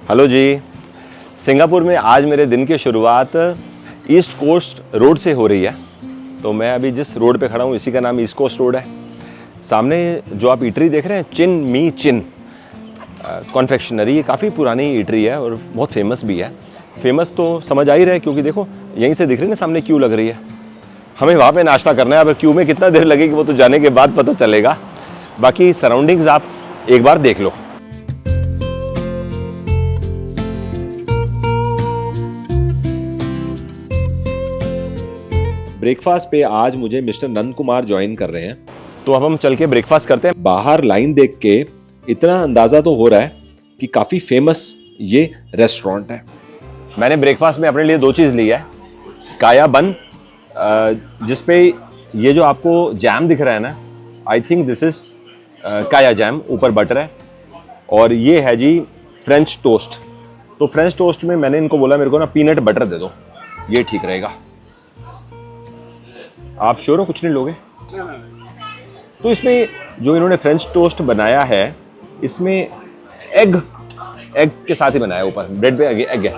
Hello जी। Singapore में आज मेरे दिन की शुरुआत ईस्ट कोस्ट रोड से हो रही है। तो मैं अभी जिस रोड पे खड़ा हूँ इसी का नाम ईस्ट कोस्ट रोड है। सामने जो आप ईटरी देख रहे हैं, चिन मी चिन कॉन्फेक्शनरी, ये काफ़ी पुरानी ईटरी है और बहुत फेमस भी है। फेमस तो समझ आ ही रहा है क्योंकि देखो यहीं से दिख रही है ना, सामने क्यू लग रही है। हमें वहाँ पे नाश्ता करना है। अब क्यू में कितना देर लगेगी वो तो जाने के बाद पता चलेगा। बाकी सराउंडिंग्स आप एक बार देख लो। ब्रेकफास्ट पे आज मुझे मिस्टर नंद कुमार ज्वाइन कर रहे हैं, तो अब हम चल के ब्रेकफास्ट करते हैं। बाहर लाइन देख के इतना अंदाजा तो हो रहा है कि काफी फेमस ये रेस्टोरेंट है। मैंने ब्रेकफास्ट में अपने लिए दो चीज ली है। काया बन, जिसपे ये जो आपको जैम दिख रहा है ना, आई थिंक दिस इज काया जैम, ऊपर बटर है। और ये है जी फ्रेंच टोस्ट। तो फ्रेंच टोस्ट में मैंने इनको बोला मेरे को ना पीनट बटर दे दो, ये ठीक रहेगा। आप श्योर हो कुछ नहीं लोगे? तो इसमें जो इन्होंने फ्रेंच टोस्ट बनाया है, इसमें एग के साथ ही बनाया है। ऊपर ब्रेड पे एग है।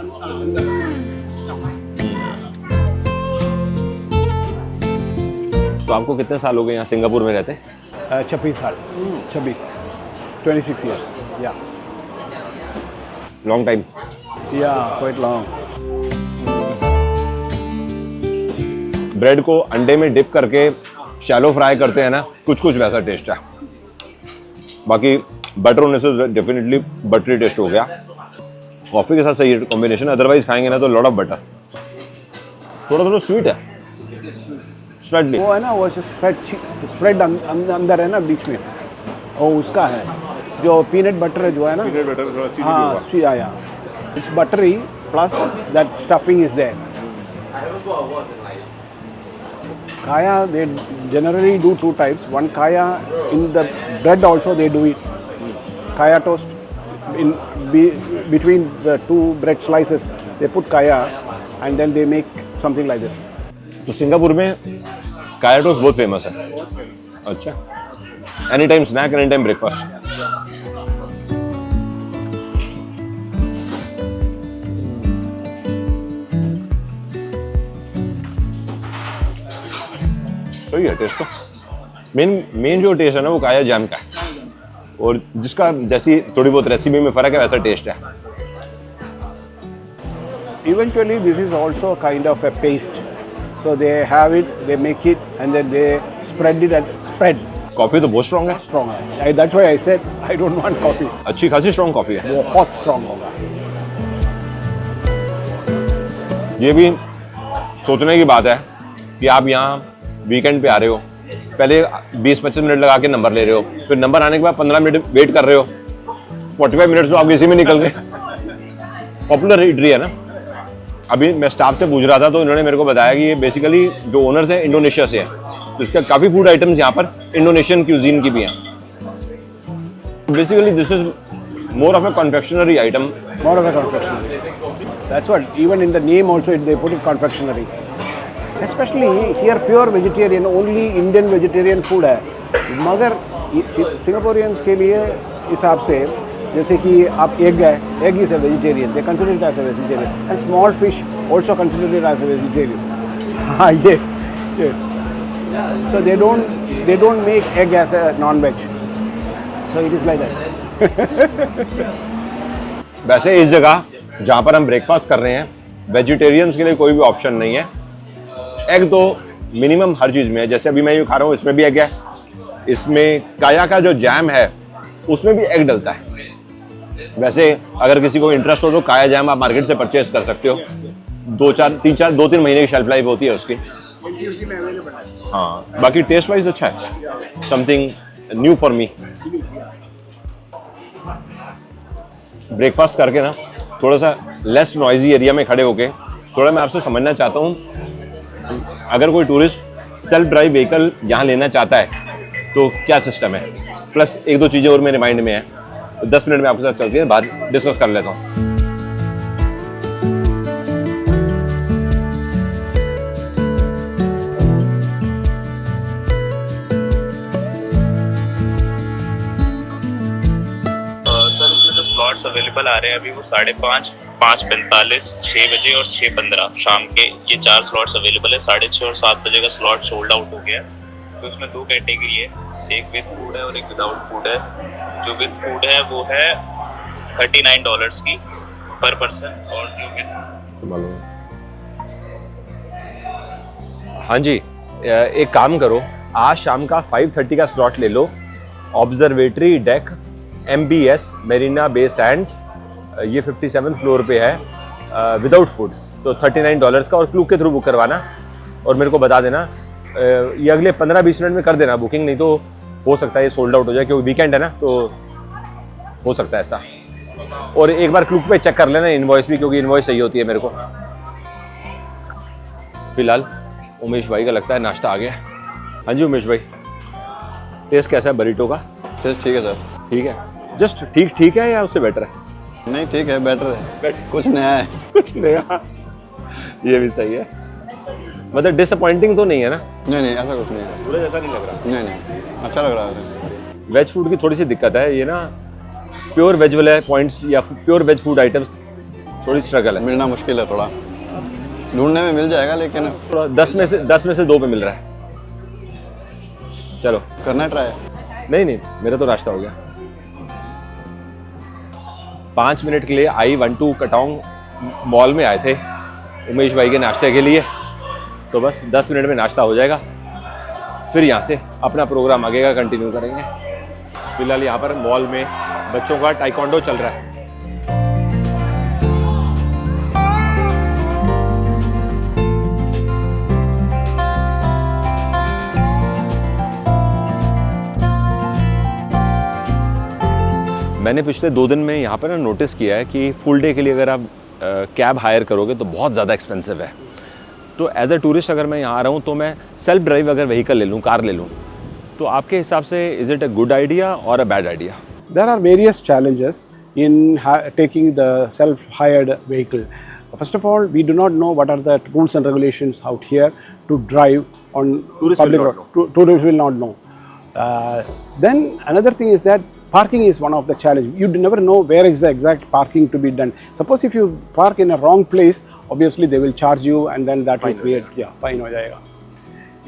तो आपको कितने साल हो गए यहाँ सिंगापुर में रहते? 26 साल। 26 years. Yeah. Long time. Yeah, quite long. Bread को अंडे में डिप करके शैलो फ्राई करते हैं ना, कुछ कुछ वैसा टेस्ट है। बाकी बटर होने से डेफिनेटली बटरी टेस्ट हो गया। कॉफी के साथ सही कॉम्बिनेशन, अदरवाइज खाएंगे ना तो लॉट ऑफ बटर। थोड़ा स्वीट है स्लाइटली। वो है ना, वो स्प्रेड अंदर है ना बीच में, वो उसका है जो पीनट बटर है जो है ना, पीनट बटर थोड़ा चीनी हाँ या it's buttery plus that stuffing is there. Kaya, they generally do two types. One kaya in the bread also they do it. Kaya toast between the two bread slices they put kaya and then they make something like this. तो Singapore में kaya toast बहुत famous है। अच्छा, any time snack, any time breakfast. सही है test तो। Main जो test है ना वो काया जैम का है, और जिसका जैसी थोड़ी बहुत रेसिपी में फर्क है वैसा टेस्ट है। Eventually this is also kind of a paste. So they have it, they make it and then they spread it and spread. Coffee तो बहुत स्ट्रॉन्ग है। Strong. That's why I said I don't want coffee. अच्छी खासी strong coffee है। बहुत strong होगा। ये भी सोचने की बात है कि आप यहाँ वीकेंड पे आ रहे हो, पहले 20-25 मिनट लगा के नंबर ले रहे हो, फिर नंबर आने के बाद 15 मिनट वेट कर रहे हो, 45 मिनट तो आपके इसी में निकल गए। पॉपुलर ईटरी है ना। अभी मैं स्टाफ से पूछ रहा था तो इन्होंने मेरे को बताया कि ये बेसिकली जो ओनर्स हैं इंडोनेशिया से हैं, तो इसका काफ़ी फूड आइटम्स यहाँ पर इंडोनेशियन क्यूजीन की भी हैं। Basically this is more of A confectionery item. More of a confectionery. That's what, even in the name also they put it confectionery. Especially here pure vegetarian, only Indian vegetarian food है। मगर सिंगापुरियंस के लिए हिसाब से जैसे कि आप egg है, egg is a vegetarian, they consider it as a vegetarian, and small fish also consider it as a vegetarian. Yes. So they don't make egg as a non-veg. So it is like that. वैसे इस जगह जहाँ पर हम breakfast कर रहे हैं, vegetarians के लिए कोई भी ऑप्शन नहीं है। एग तो मिनिमम हर चीज़ में है। जैसे अभी मैं ये खा रहा हूँ, इसमें भी एग है। इसमें काया का जो जैम है उसमें भी एग डलता है। वैसे अगर किसी को इंटरेस्ट हो तो काया जैम आप मार्केट से परचेज कर सकते हो। 2-3 महीने की शेल्फ लाइफ होती है उसकी। हाँ, बाकी टेस्ट वाइज अच्छा है। Something new for me. Breakfast करके ना थोड़ा सा लेस नॉइजी एरिया में खड़े होके थोड़ा मैं आपसे समझना चाहता हूँ, अगर कोई टूरिस्ट सेल्फ ड्राइव व्हीकल यहाँ लेना चाहता है तो क्या सिस्टम है। प्लस एक दो चीज़ें और मेरे माइंड में है, 10 मिनट में आपके साथ चलती है, बाद डिस्कस कर लेता हूँ। सर इसमें जो स्लॉट्स स्लॉट्स अवेलेबल आ रहे हैं अभी, वो 5:30, 5:45, 6 बजे और 6:15 शाम के, ये 4 स्लॉट्स अवेलेबल है। 6:30 और 7 बजे का स्लॉट सोल्ड आउट हो गया है। तो उसमें 2 कैटेगरी है, एक विद फूड है और एक विदाउट फूड है। जो विद फूड है वो है $39 की पर पर्सन, और जो विद हाँ जी, एक काम करो, आज शाम का 5:30 का स्लॉट ले लो। Observatory deck MBS Marina Bay Sands, ये 57th फ्लोर पे है, विदाउट फूड, तो $39 का, और क्लू के थ्रू बुक करवाना और मेरे को बता देना। ये अगले 15-20 मिनट में कर देना बुकिंग, नहीं तो हो सकता है ये सोल्ड आउट हो जाए, क्योंकि वीकेंड है ना, तो हो सकता है ऐसा। और एक बार क्लूक पे चेक कर लेना इनवॉइस भी, क्योंकि इनवॉइस सही होती है मेरे को। फिलहाल उमेश भाई का लगता है नाश्ता आ गया। हाँ जी उमेश भाई, टेस्ट कैसा है बरीटो का? टेस्ट ठीक है सर। ठीक है, जस्ट ठीक है या उससे बेटर है? नहीं ठीक है, बेटर है, कुछ नया है। कुछ नया, ये भी सही है। मतलब डिसअपॉइंटिंग तो नहीं है ना? नहीं ऐसा कुछ नहीं है, पूरा जैसा नहीं लग रहा। नहीं अच्छा लग रहा है। वेज फूड की थोड़ी सी दिक्कत है, ये ना प्योर वेज वाले पॉइंट्स या प्योर वेज फूड आइटम्स थोड़ी स्ट्रगल है, मिलना मुश्किल है थोड़ा, ढूंढने में मिल जाएगा लेकिन थोड़ा 10 में से 2 पे मिल रहा है। चलो करना ट्राई। नहीं मेरा तो नाश्ता हो गया। 5 मिनट के लिए I-12 कटांग मॉल में आए थे उमेश भाई के नाश्ते के लिए, तो बस 10 मिनट में नाश्ता हो जाएगा, फिर यहाँ से अपना प्रोग्राम आगे का कंटिन्यू करेंगे। फिलहाल यहाँ पर मॉल में बच्चों का टाइकोंडो चल रहा है। मैंने पिछले 2 दिन में यहाँ पर ना नोटिस किया है कि फुल डे के लिए अगर आप कैब हायर करोगे तो बहुत ज़्यादा एक्सपेंसिव है। तो एज अ टूरिस्ट अगर मैं यहाँ आ रहा हूँ तो मैं सेल्फ ड्राइव अगर व्हीकल ले लूँ, कार ले लूँ, तो आपके हिसाब से is it a good idea और a bad idea? There are various challenges in taking the self-hired vehicle. First of all, we do not know what are the rules and regulations out here to drive on public road. Tourists will not know. Then another thing is that parking is one of the challenge. You never know where is the exact parking to be done. Suppose if you park in a wrong place, obviously they will charge you, and then that will create fine हो जाएगा।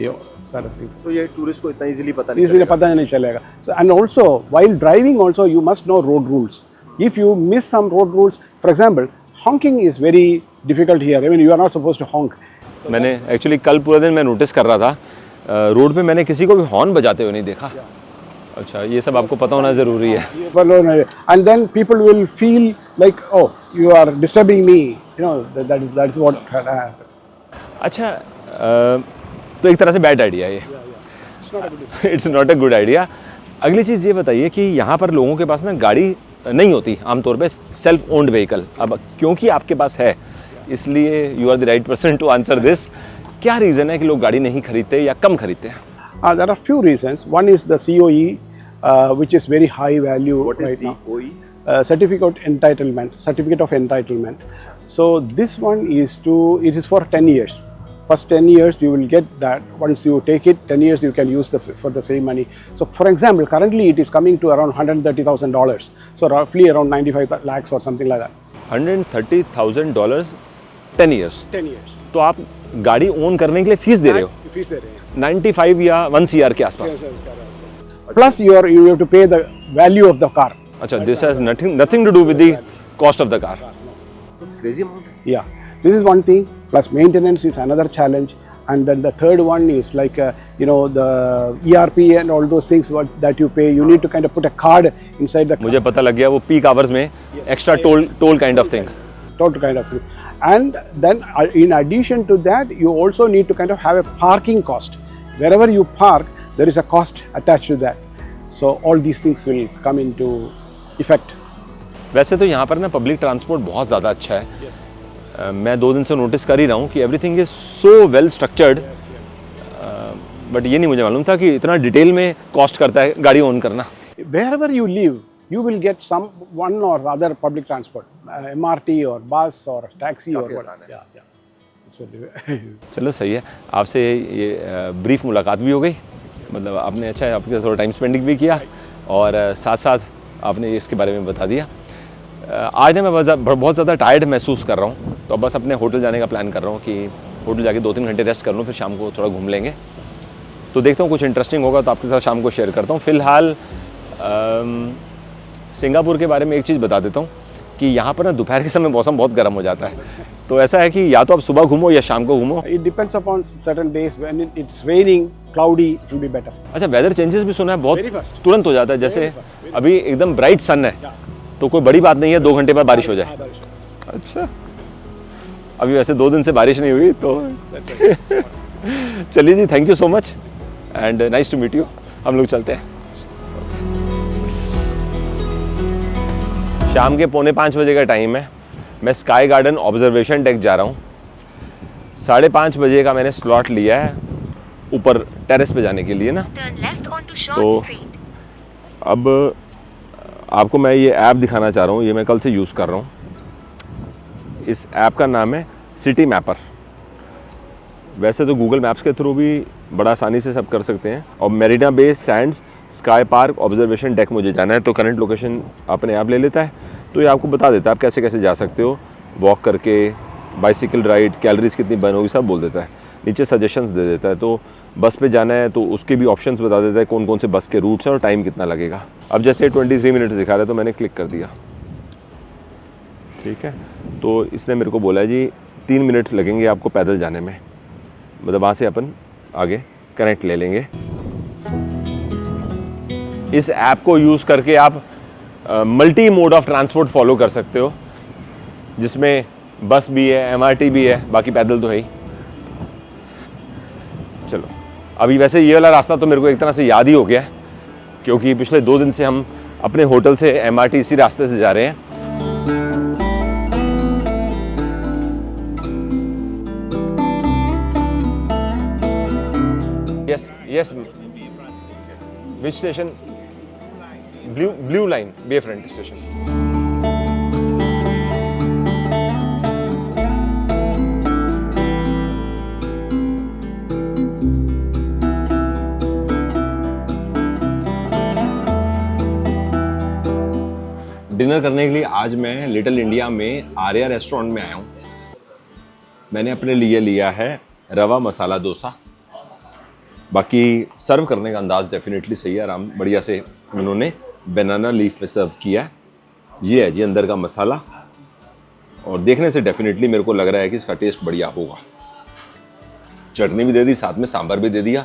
ये सारे things. तो ये tourist को इतना easily पता नहीं चलेगा। So, and also while driving also you must know road rules. If you miss some road rules, for example, honking is very difficult here. I mean, you are not supposed to honk. मैंने actually कल पूरा दिन मैं notice कर रहा था, road पे मैंने किसी को भी हॉर्न बजाते हुए नहीं देखा। अच्छा, ये सब आपको पता होना ज़रूरी है। And then people will feel like, oh, you are disturbing me. You know, that is what happened. अच्छा, तो एक तरह से बैड आइडिया है ये। It's not a good idea. अगली चीज़ ये बताइए कि यहाँ पर लोगों के पास ना गाड़ी नहीं होती आमतौर पे, सेल्फ ओन्ड व्हीकल। अब क्योंकि आपके पास है, इसलिए you are the right person to answer this. क्या रीज़न है कि लोग गाड़ी नहीं खरीदते या कम खरीदते हैं? There are few reasons. One is the COE, which is very high value right now. Certificate of entitlement. So this one it is for 10 years. First 10 years you will get that. Once you take it, 10 years you can use for the same money. So for example, currently it is coming to around $130,000. So roughly around 95 lakhs or something like that. $130,000 10 years. 10 years. तो आप गाड़ी own करने के लिए fees दे रहे हो? Fees दे रहे हैं 95 या 1 CR के आसपास। Plus you have to pay the value of the car. अच्छा, this has nothing to do with the cost of the car. Crazy amount. Yeah, this is one thing. Plus maintenance is another challenge. And then the third one is like the ERP and all those things that you pay. You need to kind of put a card inside the car. मुझे पता लग गया, वो peak hours में extra toll kind of thing. Toll kind of thing. And then in addition to that, you also need to kind of have a parking cost. Wherever you park, there is a cost attached to that. So all these things will come into effect. वैसे तो यहाँ पर ना public transport बहुत ज़्यादा अच्छा है। मैं 2 दिन से नोटिस कर ही रहा हूँ कि everything is so well structured, but ये नहीं मुझे मालूम था कि इतना डिटेल में कॉस्ट करता है गाड़ी ओन करना। Wherever you live, you will get one or other public transport, MRT or bus or taxi or whatever. चलो सही है, आपसे ये ब्रीफ मुलाकात भी हो गई, मतलब आपने अच्छा आपके थोड़ा टाइम स्पेंडिंग भी किया और साथ साथ आपने इसके बारे में बता दिया। आज ना मैं बहुत ज़्यादा टायर्ड महसूस कर रहा हूँ, तो बस अपने होटल जाने का प्लान कर रहा हूँ कि होटल जाके 2-3 घंटे रेस्ट कर लूँ, फिर शाम को थोड़ा घूम लेंगे। तो देखता हूँ कुछ इंटरेस्टिंग होगा तो आपके साथ शाम को शेयर करता हूँ। फ़िलहाल सिंगापुर के बारे में एक चीज़ बता देता हूँ कि यहाँ पर ना दोपहर के समय मौसम बहुत गर्म हो जाता है, तो ऐसा है कि या तो आप सुबह घूमो या शाम को घूमो। It depends upon certain days when it's raining, cloudy, it will be better. अच्छा, वेदर चेंजेस भी सुना है बहुत Very fast. तुरंत हो जाता है, जैसे अभी एकदम ब्राइट सन है तो कोई बड़ी बात नहीं है 2 घंटे बाद बारिश हो जाए। अच्छा, अभी वैसे 2 दिन से बारिश नहीं हुई तो चलिए जी, thank you so much and nice to meet you. हम लोग चलते हैं। शाम के 4:45 बजे का टाइम है। मैं स्काई गार्डन ऑब्जर्वेशन डेक जा रहा हूँ। 5:30 बजे का मैंने स्लॉट लिया है ऊपर टेरेस पे जाने के लिए ना। तो अब आपको मैं ये ऐप दिखाना चाह रहा हूँ, ये मैं कल से यूज़ कर रहा हूँ। इस ऐप का नाम है सिटी मैपर। वैसे तो गूगल मैप्स के थ्रू भी बड़ा आसानी से सब कर सकते हैं। और Marina Bay Sands Sky Park observation deck मुझे जाना है, तो करंट लोकेशन अपने आप ले लेता है, तो ये आपको बता देता है आप कैसे कैसे जा सकते हो, वॉक करके, बाइसिकल राइड, कैलोरीज कितनी बर्न होगी, सब बोल देता है। नीचे सजेशंस दे देता है, तो बस पे जाना है तो उसके भी ऑप्शंस बता देता है कौन कौन से बस के रूट्स हैं और टाइम कितना लगेगा। अब जैसे 23 मिनट दिखा रहा है तो मैंने क्लिक कर दिया, ठीक है। तो इसने मेरे को बोला है जी 3 मिनट लगेंगे आपको पैदल जाने में, मतलब वहाँ से अपन आगे कनेक्ट ले लेंगे। इस ऐप को यूज़ करके आप multi mode of transport follow कर सकते हो, जिसमें बस भी है, MRT भी है, बाकी पैदल तो है ही। चलो, अभी वैसे ये वाला रास्ता तो मेरे को एक तरह से याद ही हो गया है, क्योंकि पिछले 2 दिन से हम अपने होटल से MRT इसी रास्ते से जा रहे हैं। यस, विच स्टेशन? ब्लू लाइन, बे फ्रंट स्टेशन। डिनर करने के लिए आज मैं लिटिल इंडिया में आर्या रेस्टोरेंट में आया हूँ। मैंने अपने लिए लिया है रवा मसाला डोसा। बाकी सर्व करने का अंदाज़ डेफिनेटली सही है, आराम बढ़िया से उन्होंने बनाना लीफ पे सर्व किया है। ये है जी अंदर का मसाला, और देखने से डेफिनेटली मेरे को लग रहा है कि इसका टेस्ट बढ़िया होगा। चटनी भी दे दी, साथ में सांभर भी दे दिया।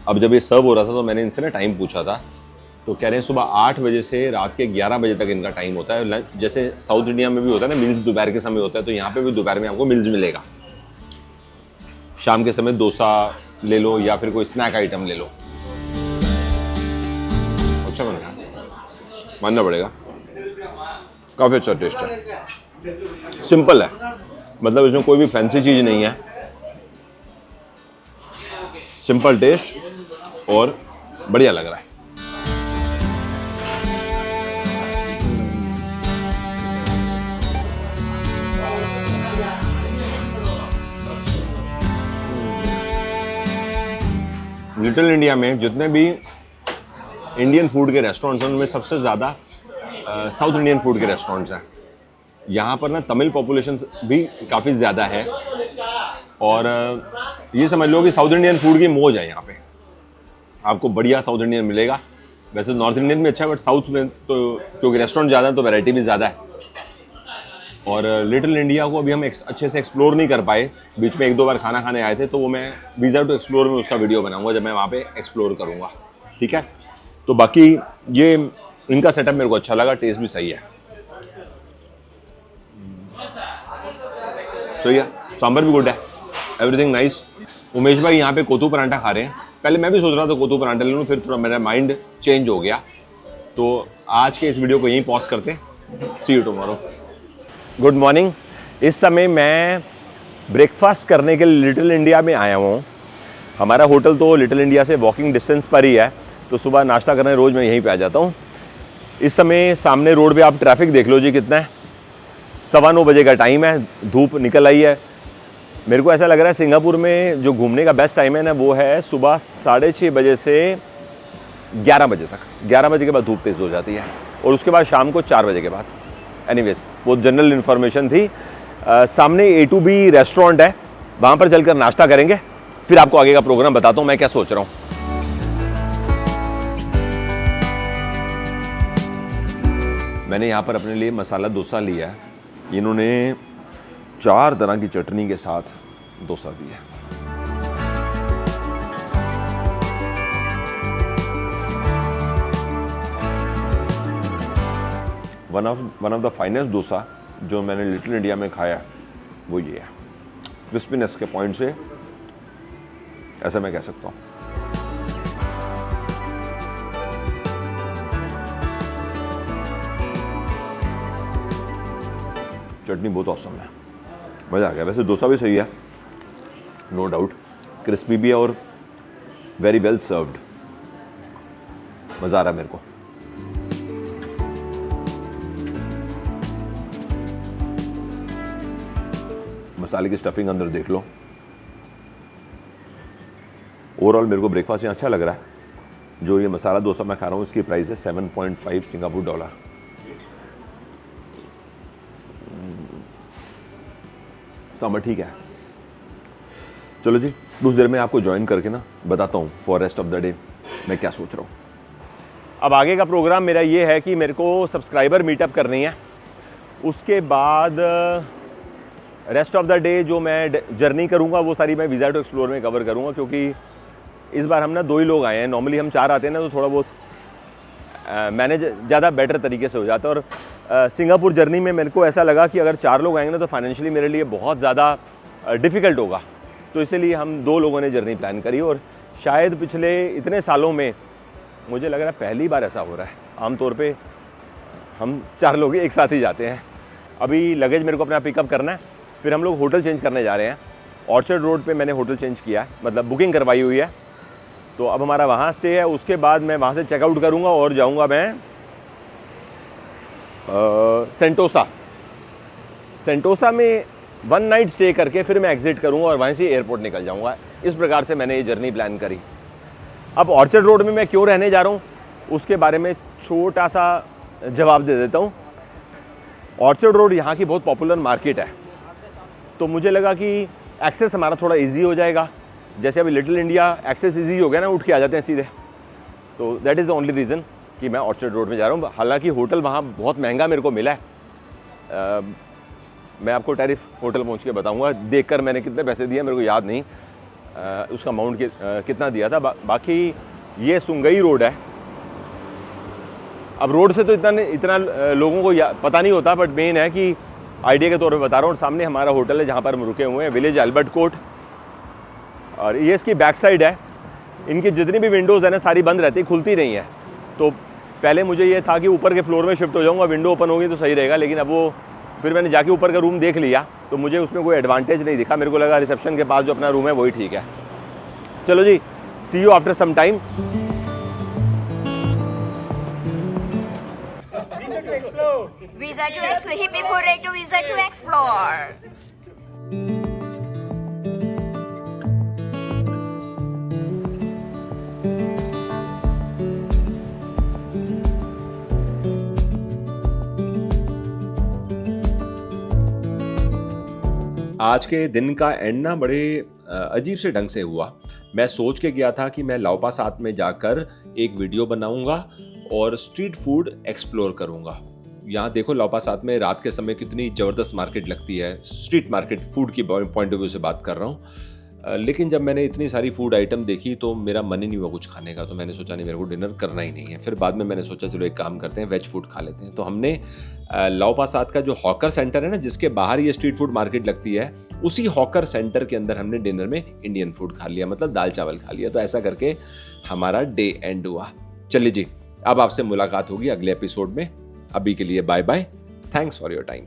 अब जब ये सर्व हो रहा था तो मैंने इनसे ना टाइम पूछा था, तो कह रहे हैं सुबह 8 बजे से रात के 11 बजे तक इनका टाइम होता है। जैसे साउथ इंडिया में भी होता है ना मील्स, दोपहर के समय होता है, तो यहाँ पे भी दोपहर में आपको मील्स मिलेगा। शाम के समय डोसा ले लो या फिर कोई स्नैक आइटम ले लो। अच्छा बन गया, मानना पड़ेगा, काफ़ी अच्छा टेस्ट है। सिंपल है, मतलब इसमें कोई भी फैंसी चीज़ नहीं है, सिंपल टेस्ट और बढ़िया लग रहा है। लिटिल इंडिया में जितने भी इंडियन फूड के रेस्टोरेंट्स हैं उनमें सबसे ज़्यादा साउथ इंडियन फूड के रेस्टोरेंट्स हैं। यहाँ पर ना तमिल पॉपुलेशन भी काफ़ी ज़्यादा है, और ये समझ लो कि साउथ इंडियन फूड की मौज है यहाँ पे। आपको बढ़िया साउथ इंडियन मिलेगा। वैसे नॉर्थ इंडियन भी अच्छा है, बट साउथ में तो क्योंकि रेस्टोरेंट ज़्यादा है तो वैरायटी भी ज़्यादा है। और लिटिल इंडिया को अभी हम अच्छे से एक्सप्लोर नहीं कर पाए, बीच में 1-2 बार खाना खाने आए थे, तो वो मैं वीज़ा टू एक्सप्लोर में उसका वीडियो बनाऊंगा जब मैं वहाँ पे एक्सप्लोर करूँगा, ठीक है। तो बाकी ये इनका सेटअप मेरे को अच्छा लगा, टेस्ट भी सही है। सही है, सांभर भी गुड है, एवरीथिंग नाइस। उमेश भाई यहाँ पे कोतू परांठा खा रहे हैं। पहले मैं भी सोच रहा था कोतू परांठा ले लूँ, फिर थोड़ा मेरा माइंड चेंज हो गया। तो आज के इस वीडियो को यहीं पॉज करते हैं। सी यू टुमारो। Good morning. इस समय मैं ब्रेकफास्ट करने के लिए लिटिल इंडिया में आया हूँ। हमारा होटल तो लिटिल इंडिया से वॉकिंग डिस्टेंस पर ही है, तो सुबह नाश्ता करने रोज़ मैं यहीं पे आ जाता हूँ। इस समय सामने रोड पे आप ट्रैफिक देख लो जी कितना है। 9:15 बजे का टाइम है, धूप निकल आई है। मेरे को ऐसा लग रहा है सिंगापुर में जो घूमने का बेस्ट टाइम है ना, वो है सुबह 6:30 बजे से 11 बजे तक। 11 बजे के बाद धूप तेज़ हो जाती है, और उसके बाद शाम को 4 बजे के बाद। एनीवेज वो जनरल इन्फॉर्मेशन थी। सामने A2B रेस्टोरेंट है, वहाँ पर चलकर नाश्ता करेंगे, फिर आपको आगे का प्रोग्राम बताता हूँ मैं क्या सोच रहा हूँ। मैंने यहाँ पर अपने लिए मसाला डोसा लिया है। इन्होंने 4 तरह की चटनी के साथ डोसा दिया है। One of the finest dosa जो मैंने लिटिल इंडिया में खाया वो ये है। क्रिस्पीनेस के पॉइंट से ऐसा मैं कह सकता हूँ। चटनी बहुत औसम है, मज़ा आ गया। वैसे डोसा भी सही है, नो डाउट, क्रिस्पी भी है और वेरी वेल सर्व्ड। मज़ा आ रहा है मेरे को। मसाले की स्टफिंग अंदर देख लो। ओवरऑल मेरे को ब्रेकफास्ट यहाँ अच्छा लग रहा है। जो ये मसाला डोसा मैं खा रहा हूँ इसकी प्राइस है 7.5 सिंगापुर डॉलर। समझ ठीक है। चलो जी, कुछ देर में आपको ज्वाइन करके ना बताता हूँ for rest of the day मैं क्या सोच रहा हूँ। अब आगे का प्रोग्राम मेरा ये है कि मेरे को सब्सक्राइबर मीटअप करनी है। उसके बाद रेस्ट ऑफ द डे जो मैं जर्नी करूँगा वो सारी मैं वीज़ा टू एक्सप्लोर में कवर करूँगा, क्योंकि इस बार हम ना 2 ही लोग आए हैं। नॉर्मली हम 4 आते हैं ना तो थोड़ा बहुत मैनेज ज़्यादा बेटर तरीके से हो जाता है। और सिंगापुर जर्नी में मेरे को ऐसा लगा कि अगर 4 लोग आएंगे ना तो फाइनेंशियली मेरे लिए बहुत ज़्यादा डिफ़िकल्ट होगा, तो इसीलिए हम 2 लोगों ने जर्नी प्लान करी। और शायद पिछले इतने सालों में मुझे लग रहा है पहली बार ऐसा हो रहा है। आमतौर पे हम 4 लोग एक साथ ही जाते हैं। अभी लगेज मेरे को अपना पिकअप करना है, फिर हम लोग होटल चेंज करने जा रहे हैं। ऑर्चर्ड रोड पे मैंने होटल चेंज किया है, मतलब बुकिंग करवाई हुई है, तो अब हमारा वहाँ स्टे है। उसके बाद मैं वहाँ से चेकआउट करूँगा और जाऊँगा मैं सेंटोसा में 1 नाइट स्टे करके फिर मैं एग्जिट करूँगा और वहीं से एयरपोर्ट निकल जाऊँगा। इस प्रकार से मैंने ये जर्नी प्लान करी। अब ऑर्चर्ड रोड में मैं क्यों रहने जा रहा हूँ उसके बारे में छोटा सा जवाब दे देता हूँ। ऑर्चर्ड रोड यहाँ की बहुत पॉपुलर मार्केट है, तो मुझे लगा कि एक्सेस हमारा थोड़ा इजी हो जाएगा। जैसे अभी लिटिल इंडिया एक्सेस इजी हो गया ना, उठ के आ जाते हैं सीधे, तो that is the only reason कि मैं ऑर्चर्ड रोड में जा रहा हूँ। हालांकि होटल वहाँ बहुत महंगा मेरे को मिला है। मैं आपको टैरिफ होटल पहुँच के बताऊँगा। देखकर मैंने कितने पैसे दिए मेरे को याद नहीं, उसका अमाउंट कितना दिया था। बाकी ये सुंगई रोड है। अब रोड से तो इतना लोगों को पता नहीं होता, बट मेन है कि आइडिया के तौर पे बता रहा हूँ। सामने हमारा होटल है जहाँ पर हम रुके हुए हैं, विलेज अल्बर्ट कोर्ट, और ये इसकी बैक साइड है। इनकी जितनी भी विंडोज़ है ना सारी बंद रहती, खुलती नहीं है। तो पहले मुझे ये था कि ऊपर के फ्लोर में शिफ्ट हो जाऊँगा, विंडो ओपन होगी तो सही रहेगा, लेकिन अब वो फिर मैंने जाके ऊपर का रूम देख लिया तो मुझे उसमें कोई एडवांटेज नहीं दिखा। मेरे को लगा रिसेप्शन के पास जो अपना रूम है वही ठीक है। चलो जी, see you after some time. Visa to explore. Hippie hooray to visa to explore. आज के दिन का एंड ना बड़े अजीब से ढंग से हुआ। मैं सोच के गया था कि मैं लाओपा साथ में जाकर एक वीडियो बनाऊंगा और स्ट्रीट फूड एक्सप्लोर करूंगा। यहाँ देखो लाओपा साथ में रात के समय कितनी ज़बरदस्त मार्केट लगती है। स्ट्रीट मार्केट फूड की पॉइंट ऑफ व्यू से बात कर रहा हूँ। लेकिन जब मैंने इतनी सारी फूड आइटम देखी तो मेरा मन ही नहीं हुआ कुछ खाने का, तो मैंने सोचा नहीं, मेरे को डिनर करना ही नहीं है। फिर बाद में मैंने सोचा चलो एक काम करते हैं, वेज फूड खा लेते हैं। तो हमने लाओपा साथ का जो हॉकर सेंटर है ना, जिसके बाहर ये स्ट्रीट फूड मार्केट लगती है, उसी हॉकर सेंटर के अंदर हमने डिनर में इंडियन फूड खा लिया, मतलब दाल चावल खा लिया। तो ऐसा करके हमारा डे एंड हुआ। चलिए जी, अब आपसे मुलाकात होगी अगले एपिसोड में। अभी के लिए bye bye, thanks for your time.